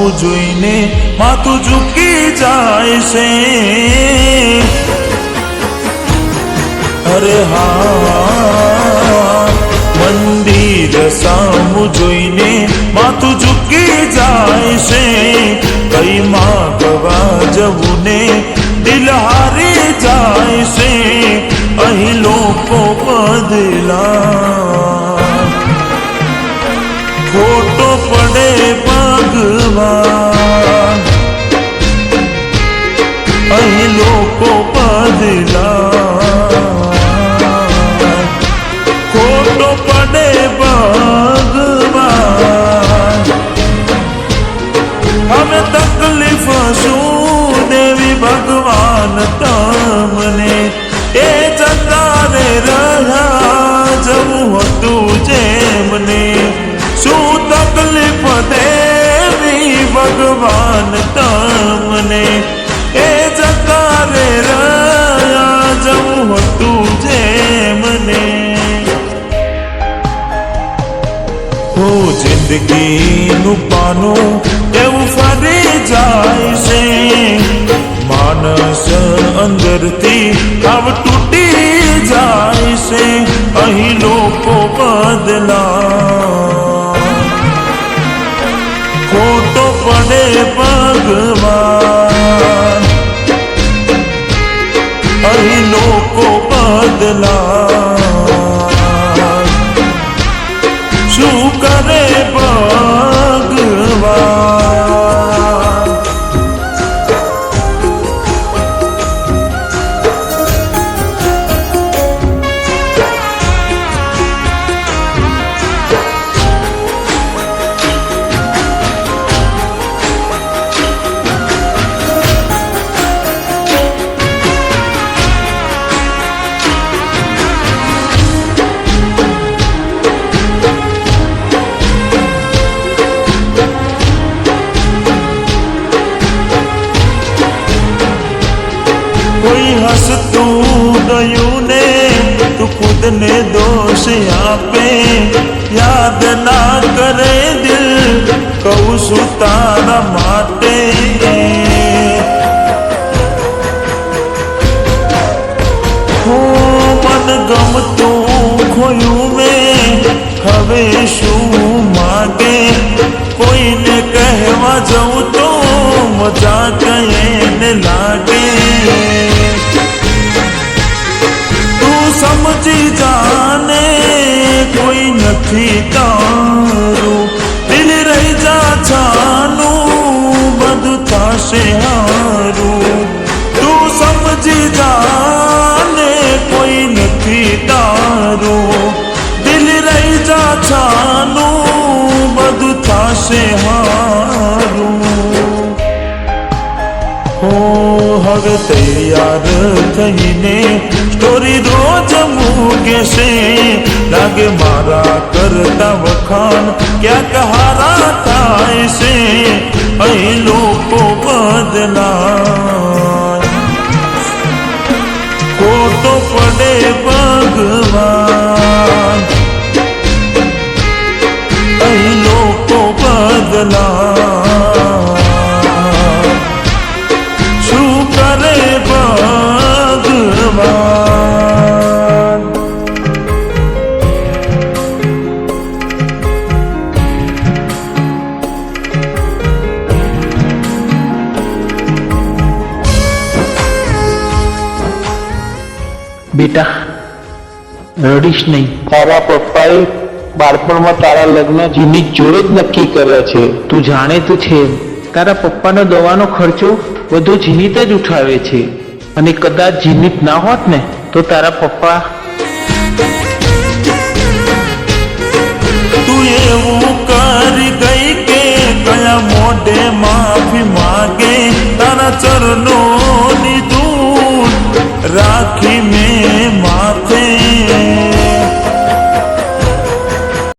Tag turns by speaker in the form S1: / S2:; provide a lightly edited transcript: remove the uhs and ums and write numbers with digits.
S1: સામું જોઈને માથું ઝૂકી જાય છે। અરે હા, મંદિર સામું જોઈને માથું ઝૂકી જાય છે। કઈ માગવા જવું ને દિલ હારી જાય છે। અહીં લોકો બદલા, ખોટો પડે ભગવાન। અહીં લોકો બદલા, ખોટો પડે ભગવાન। અમે તકલીફ શું દેવી ભગવાન તમને, એ જતા રે રહ્યા જવું હતું જેમને। શું તકલીફ દેવી ભગવાન તમને, એ જતા રે રહ્યા જવું હતું જેમને। હો જિંદગીનું પાનું એવું ફરી જાય છે। માણસ અંદરથી આવ તૂટી જાય છે। અહીં લોકો બદલા, ખોટો પડે ભગવાન। અહીં લોકો બદલા, શું કરે ભગવાન। કોઈ હસતું ગયું ને તું ખુદને દોષ આપે। યાદ ના કરે દિલ, કહું છું તારા માટે। મન ગમતું ખોયું મેં, હવે શું માગે। કોઈને કહેવા જવું તો મજા કઈને લાગે। સમજી જાને કોઈ નથી તારું, દિલ રહી જા છાનું બધું થશે હારું। તું સમજી જાને કોઈ નથી તારું, દિલ રહી જા છાનું બધું થશે હારું। હવે તૈયાર થઈને સ્ટોરી રોજ મૂકે છે। લાગે મારા કરતા વખાણ ક્યાંક હારા થાય છે। અહીં લોકો બદલા, ખોટો પડે ભગવાન। અહીં લોકો બદલા, શું કરે ભગવાન।
S2: બેટા રડીશ નહીં। તારા પપ્પાએ બાળપણમાં તારા લગ્ન જીની જોડે જ નક્કી કર્યા છે। તું જાણે તો છે તારા પપ્પાનો દવાનો ખર્ચો બધો જીનીત જ ઉઠાવે છે। અને કદાચ જીનીત ના હોત ને તો તારા પપ્પા
S1: તું એવું કરી ગઈ કે કયા મોઢે માફી માગે। તારા ચરણોની ધૂળ રાખી મેં